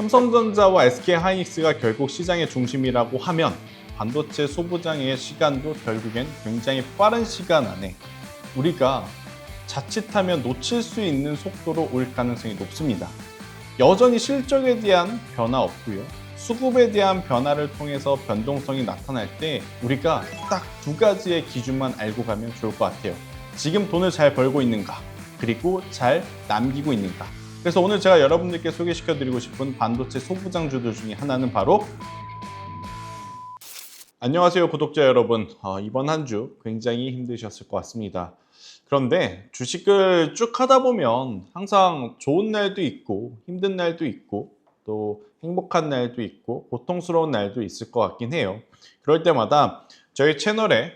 삼성전자와 SK하이닉스가 결국 시장의 중심이라고 하면 반도체 소부장의 시간도 결국엔 굉장히 빠른 시간 안에 우리가 자칫하면 놓칠 수 있는 속도로 올 가능성이 높습니다. 여전히 실적에 대한 변화 없고요. 수급에 대한 변화를 통해서 변동성이 나타날 때 우리가 딱 두 가지의 기준만 알고 가면 좋을 것 같아요. 지금 돈을 잘 벌고 있는가, 그리고 잘 남기고 있는가. 그래서 오늘 제가 여러분들께 소개시켜드리고 싶은 반도체 소부장주들 중에 하나는 바로 안녕하세요 구독자 여러분. 이번 한 주 굉장히 힘드셨을 것 같습니다. 그런데 주식을 쭉 하다 보면 항상 좋은 날도 있고 힘든 날도 있고 또 행복한 날도 있고 고통스러운 날도 있을 것 같긴 해요. 그럴 때마다 저희 채널에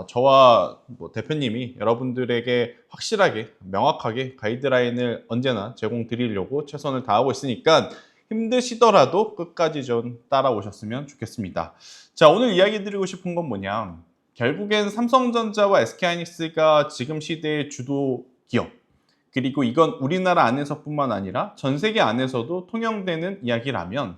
저와 대표님이 여러분들에게 확실하게 명확하게 가이드라인을 언제나 제공드리려고 최선을 다하고 있으니까 힘드시더라도 끝까지 좀 따라오셨으면 좋겠습니다. 자, 오늘 이야기 드리고 싶은 건 뭐냐, 결국엔 삼성전자와 SK하이닉스가 지금 시대의 주도 기업, 그리고 이건 우리나라 안에서뿐만 아니라 전 세계 안에서도 통용되는 이야기라면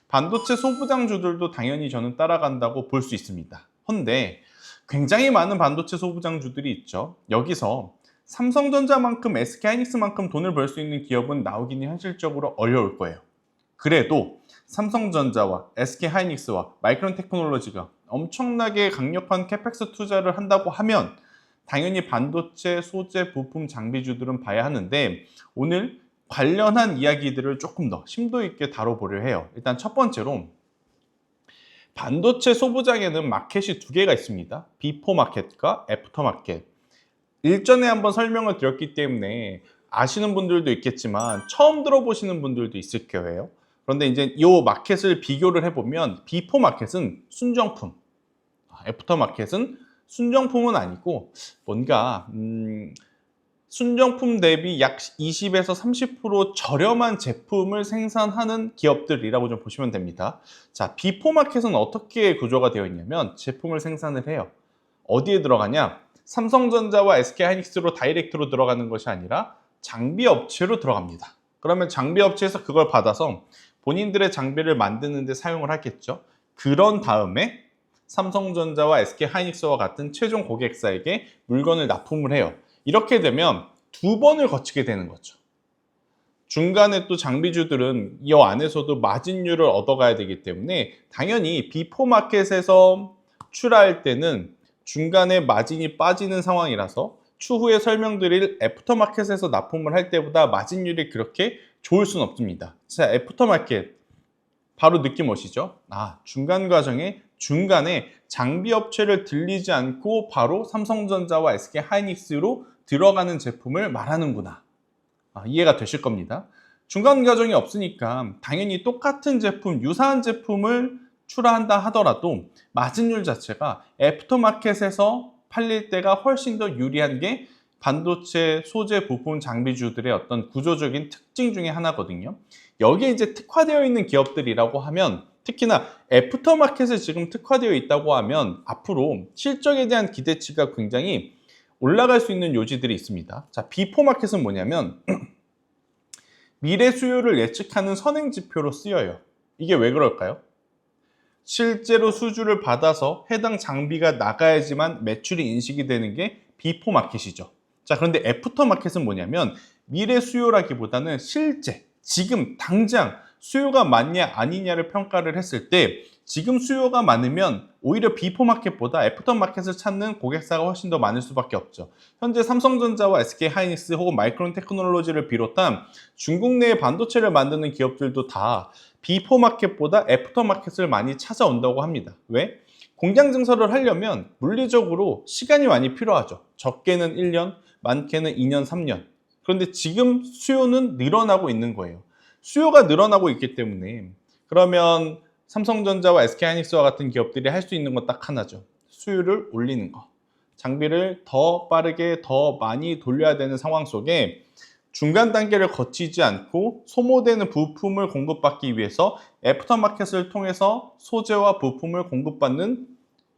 반도체 소부장주들도 당연히 저는 따라간다고 볼 수 있습니다. 헌데 굉장히 많은 반도체 소부장주들이 있죠. 여기서 삼성전자만큼 SK하이닉스만큼 돈을 벌 수 있는 기업은 나오기는 현실적으로 어려울 거예요. 그래도 삼성전자와 SK하이닉스와 마이크론테크놀로지가 엄청나게 강력한 캐펙스 투자를 한다고 하면 당연히 반도체 소재 부품 장비주들은 봐야 하는데 오늘 관련한 이야기들을 조금 더 심도 있게 다뤄보려 해요. 일단 첫 번째로 반도체 소부장에는 마켓이 두 개가 있습니다. 비포 마켓과 애프터 마켓. 일전에 한번 설명을 드렸기 때문에 아시는 분들도 있겠지만 처음 들어보시는 분들도 있을 거예요. 그런데 이제 이 마켓을 비교를 해보면 비포 마켓은 순정품, 애프터 마켓은 순정품은 아니고 뭔가 순정품 대비 약 20에서 30% 저렴한 제품을 생산하는 기업들이라고 좀 보시면 됩니다. 자, 비포 마켓은 어떻게 구조가 되어 있냐면 제품을 생산을 해요. 어디에 들어가냐? 삼성전자와 SK하이닉스로 다이렉트로 들어가는 것이 아니라 장비 업체로 들어갑니다. 그러면 장비 업체에서 그걸 받아서 본인들의 장비를 만드는 데 사용을 하겠죠. 그런 다음에 삼성전자와 SK하이닉스와 같은 최종 고객사에게 물건을 납품을 해요. 이렇게 되면 두 번을 거치게 되는 거죠. 중간에 또 장비주들은 이 안에서도 마진율을 얻어가야 되기 때문에 당연히 비포 마켓에서 출하할 때는 중간에 마진이 빠지는 상황이라서 추후에 설명드릴 애프터 마켓에서 납품을 할 때보다 마진율이 그렇게 좋을 수는 없습니다. 자, 애프터 마켓 바로 느낌 오시죠? 중간 과정에 중간에 장비 업체를 들리지 않고 바로 삼성전자와 SK하이닉스로 들어가는 제품을 말하는구나. 이해가 되실 겁니다. 중간 과정이 없으니까 당연히 똑같은 제품, 유사한 제품을 출하한다 하더라도 마진율 자체가 애프터마켓에서 팔릴 때가 훨씬 더 유리한 게 반도체 소재 부품 장비주들의 어떤 구조적인 특징 중에 하나거든요. 여기에 이제 특화되어 있는 기업들이라고 하면 특히나 애프터마켓에 지금 특화되어 있다고 하면 앞으로 실적에 대한 기대치가 굉장히 올라갈 수 있는 요지들이 있습니다. 자, 비포 마켓은 뭐냐면 미래 수요를 예측하는 선행 지표로 쓰여요. 이게 왜 그럴까요? 실제로 수주를 받아서 해당 장비가 나가야지만 매출이 인식이 되는 게 비포 마켓이죠. 자, 그런데 애프터 마켓은 뭐냐면 미래 수요라기보다는 실제 지금 당장 수요가 많냐 아니냐를 평가를 했을 때 지금 수요가 많으면 오히려 비포 마켓보다 애프터 마켓을 찾는 고객사가 훨씬 더 많을 수밖에 없죠. 현재 삼성전자와 SK하이닉스 혹은 마이크론테크놀로지를 비롯한 중국 내의 반도체를 만드는 기업들도 다 비포 마켓보다 애프터 마켓을 많이 찾아온다고 합니다. 왜? 공장 증설을 하려면 물리적으로 시간이 많이 필요하죠. 적게는 1년, 많게는 2년, 3년. 그런데 지금 수요는 늘어나고 있는 거예요. 수요가 늘어나고 있기 때문에 그러면 삼성전자와 SK하이닉스와 같은 기업들이 할 수 있는 건 딱 하나죠. 수요를 올리는 거. 장비를 더 빠르게 더 많이 돌려야 되는 상황 속에 중간 단계를 거치지 않고 소모되는 부품을 공급받기 위해서 애프터마켓을 통해서 소재와 부품을 공급받는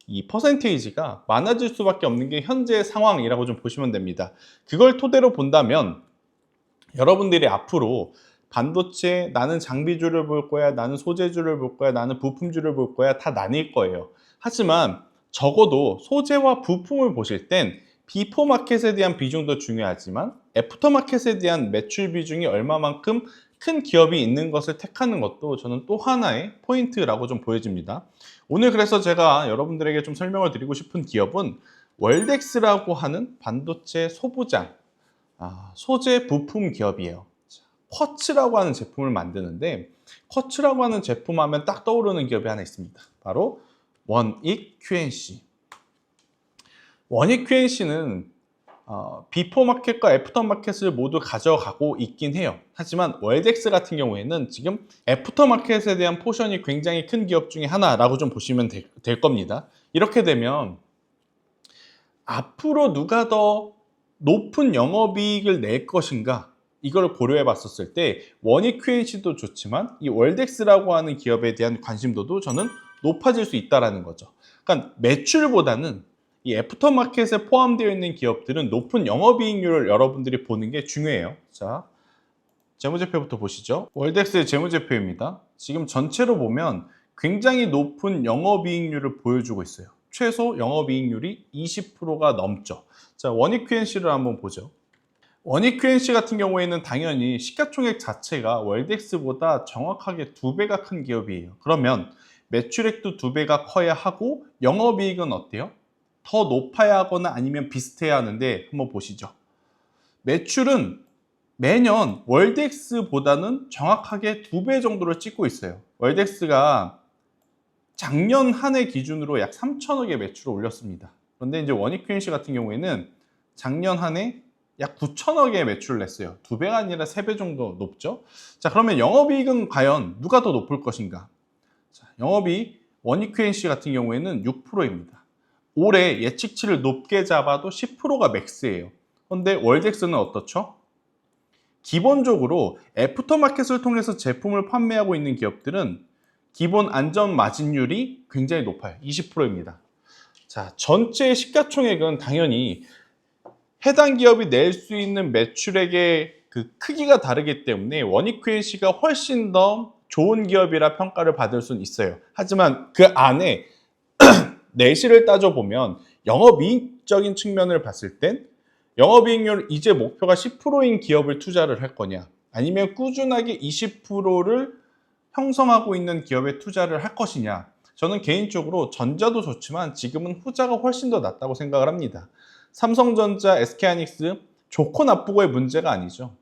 이 퍼센테이지가 많아질 수밖에 없는 게 현재의 상황이라고 좀 보시면 됩니다. 그걸 토대로 본다면 여러분들이 앞으로 반도체 나는 장비주를 볼 거야, 나는 소재주를 볼 거야, 나는 부품주를 볼 거야 다 나뉠 거예요. 하지만 적어도 소재와 부품을 보실 땐 비포 마켓에 대한 비중도 중요하지만 애프터 마켓에 대한 매출 비중이 얼마만큼 큰 기업이 있는 것을 택하는 것도 저는 또 하나의 포인트라고 좀 보여집니다. 오늘 그래서 제가 여러분들에게 좀 설명을 드리고 싶은 기업은 월덱스라고 하는 반도체 소부장, 소재 부품 기업이에요. 쿼츠라고 하는 제품을 만드는데, 쿼츠라고 하는 제품 하면 딱 떠오르는 기업이 하나 있습니다. 바로 원익 QNC. 원익 QNC는 비포 마켓과 애프터 마켓을 모두 가져가고 있긴 해요. 하지만 월덱스 같은 경우에는 지금 애프터 마켓에 대한 포션이 굉장히 큰 기업 중에 하나라고 좀 보시면 될 겁니다. 이렇게 되면 앞으로 누가 더 높은 영업이익을 낼 것인가, 이걸 고려해 봤었을 때 원익 QNC도 좋지만 이 월덱스라고 하는 기업에 대한 관심도도 저는 높아질 수 있다는 거죠. 그러니까 매출보다는 이 애프터마켓에 포함되어 있는 기업들은 높은 영업이익률을 여러분들이 보는 게 중요해요. 자, 재무제표부터 보시죠. 월덱스의 재무제표입니다. 지금 전체로 보면 굉장히 높은 영업이익률을 보여주고 있어요. 최소 영업이익률이 20%가 넘죠. 자, 원익 QNC를 한번 보죠. 원익 QNC 같은 경우에는 당연히 시가총액 자체가 월덱스보다 정확하게 2배가 큰 기업이에요. 그러면 매출액도 2배가 커야 하고 영업이익은 어때요? 더 높아야 하거나 아니면 비슷해야 하는데 한번 보시죠. 매출은 매년 월덱스보다는 정확하게 2배 정도를 찍고 있어요. 월덱스가 작년 한 해 기준으로 약 3천억의 매출을 올렸습니다. 그런데 이제 원익 QNC 같은 경우에는 작년 한 해 약 9천억의 매출을 냈어요. 2배가 아니라 3배 정도 높죠. 자, 그러면 영업이익은 과연 누가 더 높을 것인가? 자, 영업이익 원익 QNC 같은 경우에는 6%입니다. 올해 예측치를 높게 잡아도 10%가 맥스예요. 그런데 월덱스는 어떻죠? 기본적으로 애프터마켓을 통해서 제품을 판매하고 있는 기업들은 기본 안전 마진율이 굉장히 높아요. 20%입니다. 자, 전체 시가총액은 당연히 해당 기업이 낼 수 있는 매출액의 그 크기가 다르기 때문에 원익 QNC가 훨씬 더 좋은 기업이라 평가를 받을 수는 있어요. 하지만 그 안에 내실을 따져보면 영업이익적인 측면을 봤을 땐 영업이익률 이제 목표가 10%인 기업을 투자를 할 거냐, 아니면 꾸준하게 20%를 형성하고 있는 기업에 투자를 할 것이냐. 저는 개인적으로 전자도 좋지만 지금은 후자가 훨씬 더 낫다고 생각을 합니다. 삼성전자, SK하이닉스 좋고 나쁘고의 문제가 아니죠.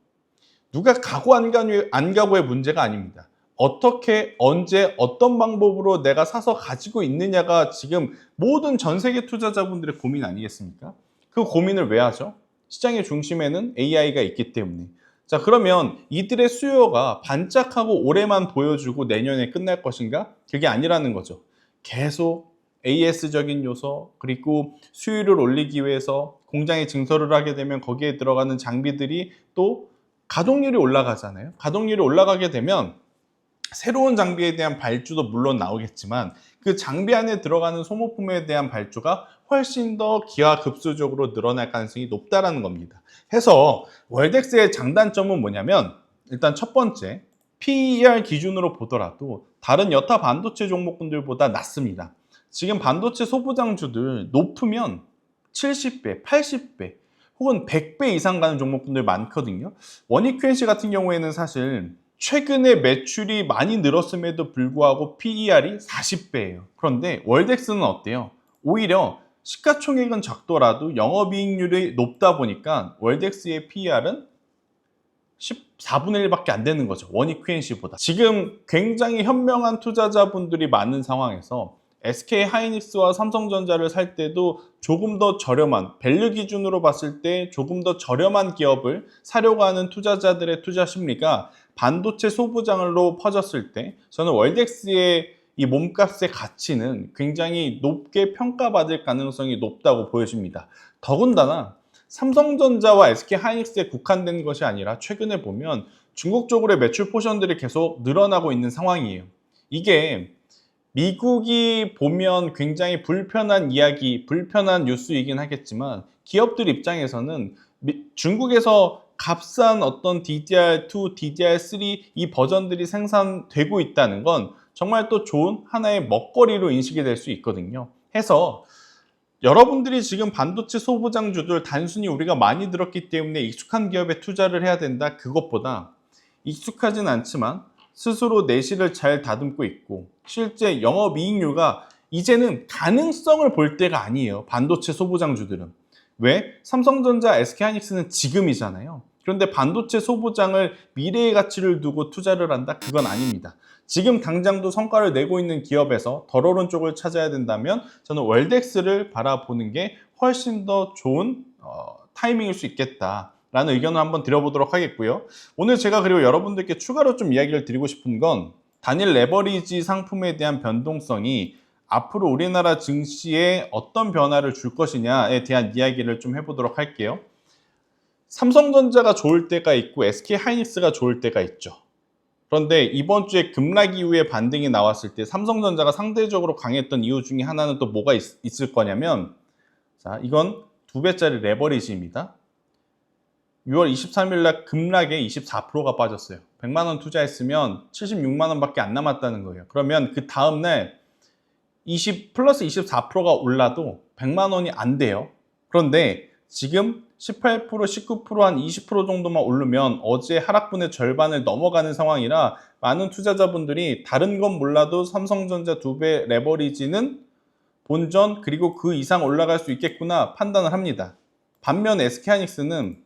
누가 가고 안 가고의 문제가 아닙니다. 어떻게, 언제, 어떤 방법으로 내가 사서 가지고 있느냐가 지금 모든 전 세계 투자자분들의 고민 아니겠습니까? 그 고민을 왜 하죠? 시장의 중심에는 AI가 있기 때문에. 자, 그러면 이들의 수요가 반짝하고 올해만 보여주고 내년에 끝날 것인가? 그게 아니라는 거죠. 계속 AS적인 요소, 그리고 수율을 올리기 위해서 공장에 증설을 하게 되면 거기에 들어가는 장비들이 또 가동률이 올라가잖아요. 가동률이 올라가게 되면 새로운 장비에 대한 발주도 물론 나오겠지만 그 장비 안에 들어가는 소모품에 대한 발주가 훨씬 더 기하급수적으로 늘어날 가능성이 높다는 겁니다. 해서 월덱스의 장단점은 뭐냐면, 일단 첫 번째, PER 기준으로 보더라도 다른 여타 반도체 종목군들보다 낮습니다. 지금 반도체 소부장주들 높으면 70배, 80배 혹은 100배 이상 가는 종목군들 많거든요. 원익 QNC 같은 경우에는 사실 최근에 매출이 많이 늘었음에도 불구하고 PER이 40배예요. 그런데 월덱스는 어때요? 오히려 시가총액은 작더라도 영업이익률이 높다 보니까 월덱스의 PER은 14분의 1밖에 안 되는 거죠. 원익 QNC보다. 지금 굉장히 현명한 투자자분들이 많은 상황에서 SK하이닉스와 삼성전자를 살 때도 조금 더 저렴한, 밸류 기준으로 봤을 때 조금 더 저렴한 기업을 사려고 하는 투자자들의 투자 심리가 반도체 소부장으로 퍼졌을 때 저는 월덱스의 이 몸값의 가치는 굉장히 높게 평가받을 가능성이 높다고 보여집니다. 더군다나 삼성전자와 SK하이닉스에 국한된 것이 아니라 최근에 보면 중국 쪽으로의 매출 포션들이 계속 늘어나고 있는 상황이에요. 이게 미국이 보면 굉장히 불편한 이야기, 불편한 뉴스이긴 하겠지만 기업들 입장에서는 중국에서 값싼 어떤 DDR2, DDR3 이 버전들이 생산되고 있다는 건 정말 또 좋은 하나의 먹거리로 인식이 될 수 있거든요. 해서 여러분들이 지금 반도체 소부장주들 단순히 우리가 많이 들었기 때문에 익숙한 기업에 투자를 해야 된다, 그것보다 익숙하진 않지만 스스로 내실을 잘 다듬고 있고 실제 영업이익률가 이제는 가능성을 볼 때가 아니에요. 반도체 소부장주들은. 왜? 삼성전자, SK하이닉스는 지금이잖아요. 그런데 반도체 소부장을 미래의 가치를 두고 투자를 한다? 그건 아닙니다. 지금 당장도 성과를 내고 있는 기업에서 덜 오른 쪽을 찾아야 된다면 저는 월덱스를 바라보는 게 훨씬 더 좋은 타이밍일 수 있겠다 라는 의견을 한번 드려보도록 하겠고요. 오늘 제가 그리고 여러분들께 추가로 좀 이야기를 드리고 싶은 건 단일 레버리지 상품에 대한 변동성이 앞으로 우리나라 증시에 어떤 변화를 줄 것이냐에 대한 이야기를 좀 해보도록 할게요. 삼성전자가 좋을 때가 있고 SK하이닉스가 좋을 때가 있죠. 그런데 이번 주에 급락 이후에 반등이 나왔을 때 삼성전자가 상대적으로 강했던 이유 중에 하나는 또 뭐가 있을 거냐면, 자, 이건 2배짜리 레버리지입니다. 6월 23일 날 급락에 24%가 빠졌어요. 100만 원 투자했으면 76만 원밖에 안 남았다는 거예요. 그러면 그 다음 날 플러스 24%가 올라도 100만 원이 안 돼요. 그런데 지금 18%, 19%, 한 20% 정도만 오르면 어제 하락분의 절반을 넘어가는 상황이라 많은 투자자분들이 다른 건 몰라도 삼성전자 2배 레버리지는 본전 그리고 그 이상 올라갈 수 있겠구나 판단을 합니다. 반면 SK하이닉스는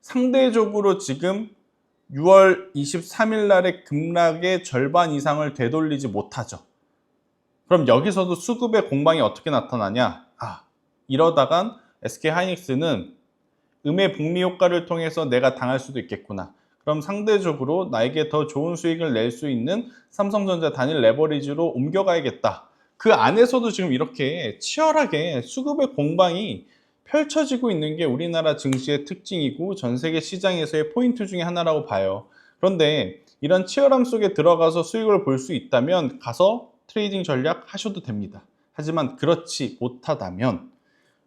상대적으로 지금 6월 23일 날의 급락의 절반 이상을 되돌리지 못하죠. 그럼 여기서도 수급의 공방이 어떻게 나타나냐? 이러다간 SK하이닉스는 음의 복리 효과를 통해서 내가 당할 수도 있겠구나. 그럼 상대적으로 나에게 더 좋은 수익을 낼 수 있는 삼성전자 단일 레버리지로 옮겨가야겠다. 그 안에서도 지금 이렇게 치열하게 수급의 공방이 펼쳐지고 있는 게 우리나라 증시의 특징이고 전 세계 시장에서의 포인트 중에 하나라고 봐요. 그런데 이런 치열함 속에 들어가서 수익을 볼 수 있다면 가서 트레이딩 전략 하셔도 됩니다. 하지만 그렇지 못하다면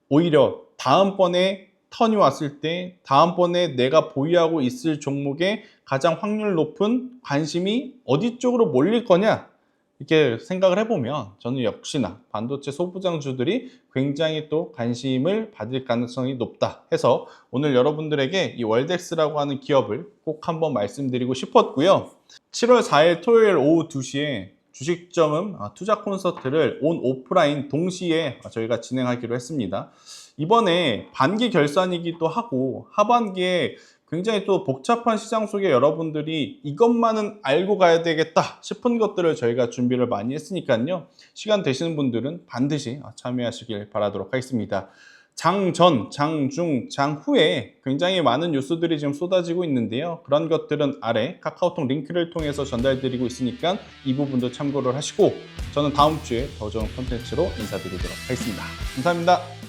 오히려 다음번에 턴이 왔을 때 다음번에 내가 보유하고 있을 종목에 가장 확률 높은 관심이 어디 쪽으로 몰릴 거냐 이렇게 생각을 해보면 저는 역시나 반도체 소부장주들이 굉장히 또 관심을 받을 가능성이 높다 해서 오늘 여러분들에게 이 월덱스라고 하는 기업을 꼭 한번 말씀드리고 싶었고요. 7월 4일 토요일 오후 2시에 주식점음 투자 콘서트를 온 오프라인 동시에 저희가 진행하기로 했습니다. 이번에 반기 결산이기도 하고 하반기에 굉장히 또 복잡한 시장 속에 여러분들이 이것만은 알고 가야 되겠다 싶은 것들을 저희가 준비를 많이 했으니까요. 시간 되시는 분들은 반드시 참여하시길 바라도록 하겠습니다. 장전, 장중, 장후에 굉장히 많은 뉴스들이 지금 쏟아지고 있는데요. 그런 것들은 아래 카카오톡 링크를 통해서 전달드리고 있으니까 이 부분도 참고를 하시고 저는 다음 주에 더 좋은 콘텐츠로 인사드리도록 하겠습니다. 감사합니다.